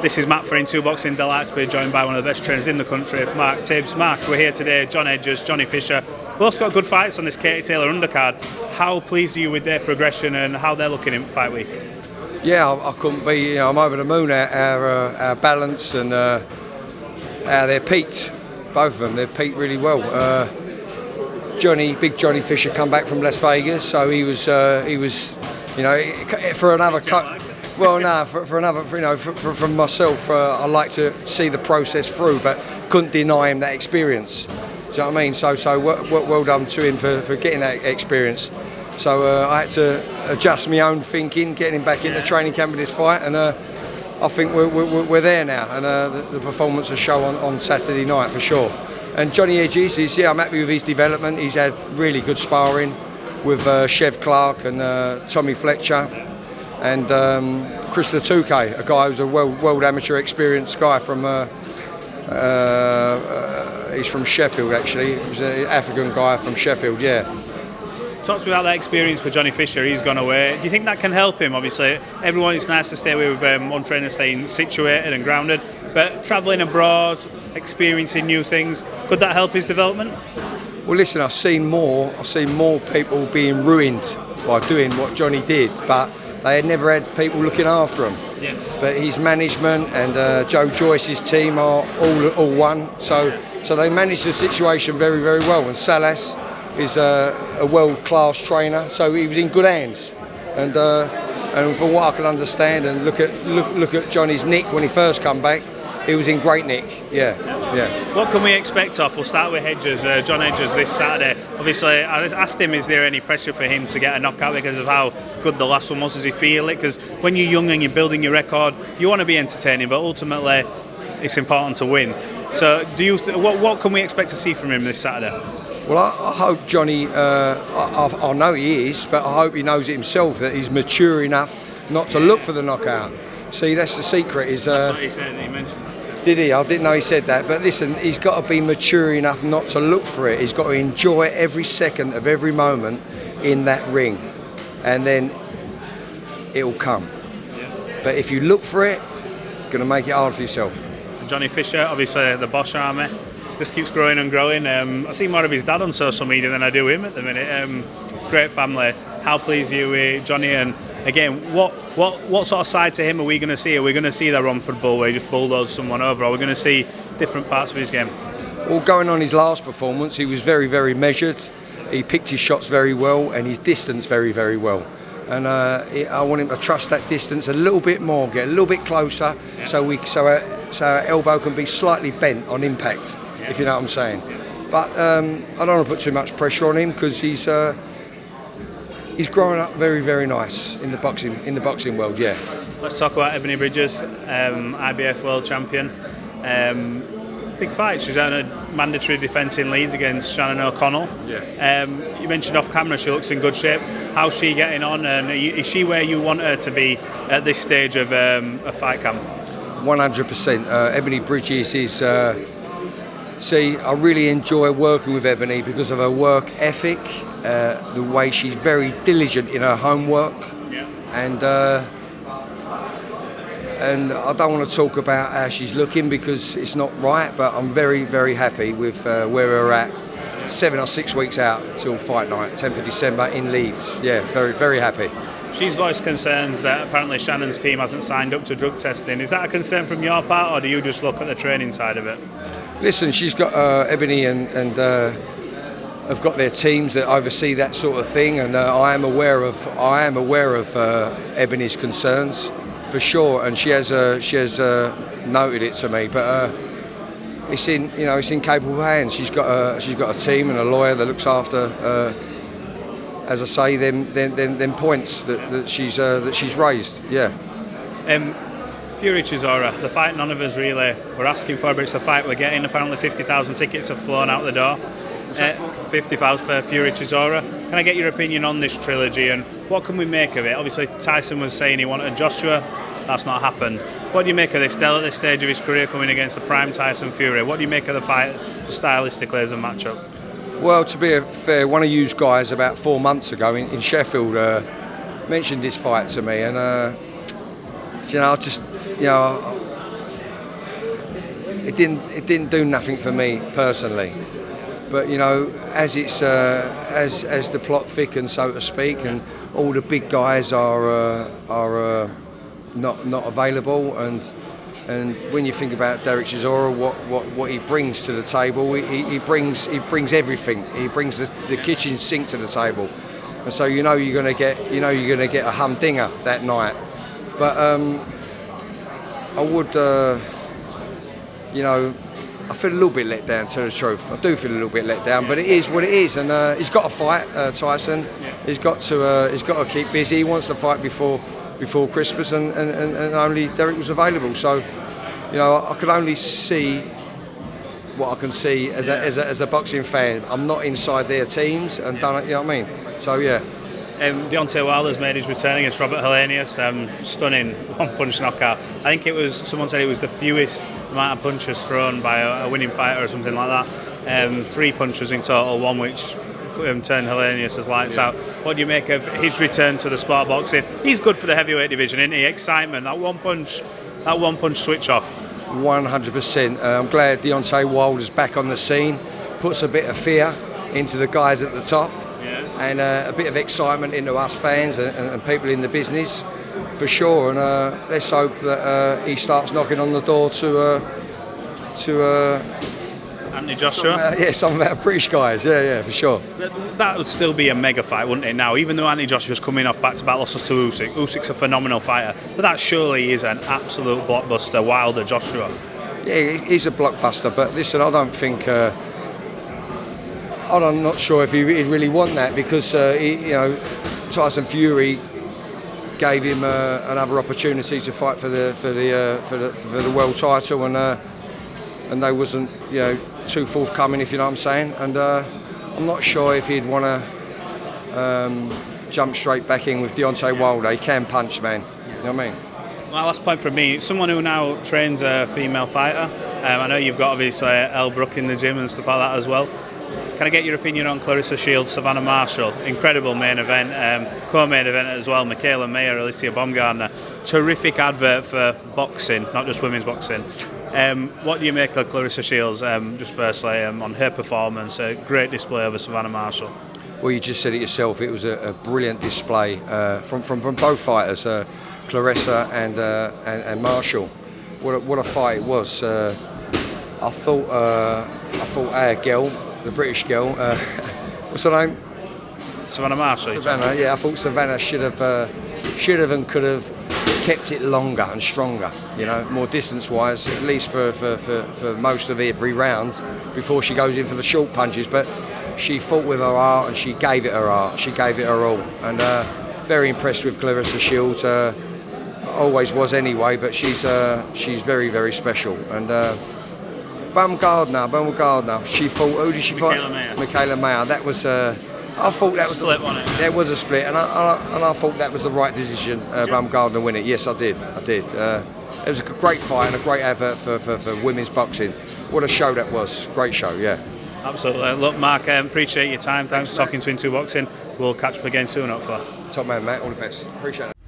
This is Matt for Into Boxing. Delighted to be joined by one of the best trainers in the country, Mark Tibbs. Mark, we're here today. John Hedges, Johnny Fisher, both got good fights on this Katie Taylor undercard. How pleased are you with their progression and how they're looking in fight week? Yeah, I couldn't be. I'm over the moon at our balance and how they're peaked. Both of them, they've peaked really well. Big Johnny Fisher, come back from Las Vegas, so he was, for another cut. Well, no, from myself, I like to see the process through, but couldn't deny him that experience. Do you know what I mean? So well done to him for getting that experience. So I had to adjust my own thinking, getting him back into training camp with this fight, and I think we're there now, and the performance will show on Saturday night for sure. And Johnny Hedges, I'm happy with his development. He's had really good sparring with Chev Clark and Tommy Fletcher. And Chris Latuke, a guy who's a world amateur experienced guy from, he's from Sheffield actually. He's an African guy from Sheffield, yeah. Talk to me about that experience for Johnny Fisher. He's gone away. Do you think that can help him? Obviously, everyone, it's nice to stay away with one trainer staying situated and grounded, but travelling abroad, experiencing new things, could that help his development? Well, listen, I've seen more people being ruined by doing what Johnny did, but they had never had people looking after him. Yes. But his management and Joe Joyce's team are all one. So they managed the situation very, very well. And Salas is a world-class trainer, so he was in good hands. And from what I can understand and look at Johnny's nick when he first come back, he was in great nick. Yeah. What can we expect off? We'll start with Hedges, John Hedges this Saturday. Obviously, I asked him, is there any pressure for him to get a knockout because of how good the last one was? Does he feel it? Because when you're young and you're building your record, you want to be entertaining, but ultimately, it's important to win. So, what can we expect to see from him this Saturday? Well, I hope Johnny, I know he is, but I hope he knows it himself that he's mature enough not to look for the knockout. See, that's the secret. That's what he said, he mentioned. Did he? I didn't know he said that. But listen, he's got to be mature enough not to look for it. He's got to enjoy every second of every moment in that ring. And then it'll come. Yeah. But if you look for it, you're going to make it hard for yourself. Johnny Fisher, obviously the Bosch Army, just keeps growing and growing. I see more of his dad on social media than I do him at the minute. Great family. How pleased are you with Johnny? And again, what sort of side to him are we going to see? Are we going to see the Romford Bull where he just bulldozed someone over? Or are we going to see different parts of his game? Well, going on his last performance, he was very, very measured. He picked his shots very well and his distance very, very well. And I want him to trust that distance a little bit more, get a little bit closer, so our elbow can be slightly bent on impact, if you know what I'm saying. But I don't want to put too much pressure on him because he's growing up very, very nice in the boxing world. Yeah. Let's talk about Ebanie Bridges, IBF world champion. Big fight. She's had a mandatory defence in Leeds against Shannon O'Connell. Yeah. You mentioned off camera she looks in good shape. How's she getting on? And is she where you want her to be at this stage of a fight camp? 100%. Ebanie Bridges is. I really enjoy working with Ebanie because of her work ethic. The way she's very diligent in her homework, and I don't want to talk about how she's looking because it's not right, but I'm very, very happy with where we're at. 7 or 6 weeks out till fight night, 10th of December in Leeds. Yeah, very, very happy. She's voiced concerns that apparently Shannon's team hasn't signed up to drug testing. Is that a concern from your part, or do you just look at the training side of it? Listen, she's got Ebanie and have got their teams that oversee that sort of thing, and I am aware of Ebanie's concerns for sure, and she has noted it to me. But it's in capable hands. She's got a team and a lawyer that looks after, as I say, them points that she's raised. Yeah. Fury Chisora, the fight none of us really were asking for, but it's the fight we're getting. Apparently 50,000 tickets have flown out the door. 50,000 for Fury Chisora. Can I get your opinion on this trilogy and what can we make of it? Obviously Tyson was saying he wanted Joshua, that's not happened. What do you make of this Dell at this stage of his career coming against the prime Tyson Fury? What do you make of the fight stylistically as a matchup? Well, to be fair, one of you guys about 4 months ago in Sheffield mentioned this fight to me, and it didn't do nothing for me personally. But you know, as it's as the plot thickens, so to speak, and all the big guys are not available, and when you think about Derek Chisora, what he brings to the table, he brings everything. He brings the kitchen sink to the table, and so you're gonna get a humdinger that night. But I would I feel a little bit let down, to tell the truth. I do feel a little bit let down, but it is what it is, and he's got to fight, Tyson. Yeah. He's got to keep busy. He wants to fight before Christmas, and only Derek was available. So, I could only see what I can see as a boxing fan. I'm not inside their teams, and done it. You know what I mean? So yeah. Deontay Wilders made his return against Robert Helenius, stunning one-punch knockout. I think someone said it was the fewest amount of punches thrown by a winning fighter or something like that. 3 punches in total, one which turned Helenius' lights out. What do you make of his return to the sport of boxing? He's good for the heavyweight division, isn't he? Excitement, that one punch switch off. 100%. I'm glad Deontay Wilders back on the scene, puts a bit of fear into the guys at the top. And a bit of excitement into us fans and people in the business, for sure. And let's hope that he starts knocking on the door to Anthony Joshua. Some of our British guys. Yeah, for sure. That would still be a mega fight, wouldn't it? Now, even though Anthony Joshua's coming off back-to-back losses to Usyk, Usyk's a phenomenal fighter, but that surely is an absolute blockbuster. Wilder Joshua. Yeah, he's a blockbuster. But listen, I don't think. I'm not sure if he'd really want that, because Tyson Fury gave him another opportunity to fight for the world title, and they wasn't too forthcoming, if you know what I'm saying. And I'm not sure if he'd want to jump straight back in with Deontay Wilder. He can punch, man. You know what I mean? My last point from me, someone who now trains a female fighter. I know you've got obviously Elle Brooke in the gym and stuff like that as well. Can I get your opinion on Clarissa Shields, Savannah Marshall? Incredible main event, co-main event as well. Michaela Mayer, Alicia Baumgartner. Terrific advert for boxing, not just women's boxing. What do you make of Clarissa Shields? Just firstly, on her performance, a great display over Savannah Marshall. Well, you just said it yourself. It was a brilliant display from both fighters, Clarissa and Marshall. What a fight it was. I thought our girl, the British girl, what's her name? Savannah Marshall. Savannah, yeah. I thought Savannah should have and could have kept it longer and stronger. More distance-wise, at least for most of every round before she goes in for the short punches. But she fought with her heart, and she gave it her heart. She gave it her all, and very impressed with Clarissa Shields. Always was anyway, but she's very, very special. And Baumgartner. She fought. Who did she fight? Michaela Mayer. That was. I thought that was split, wasn't it? There was a split, and I thought that was the right decision. Baumgartner win it. Yes, I did. It was a great fight and a great advert for women's boxing. What a show that was. Great show. Yeah. Absolutely. Look, Mark, appreciate your time. Thanks for talking to Into Boxing. We'll catch up again soon, hopefully. Top man, Matt. All the best. Appreciate it.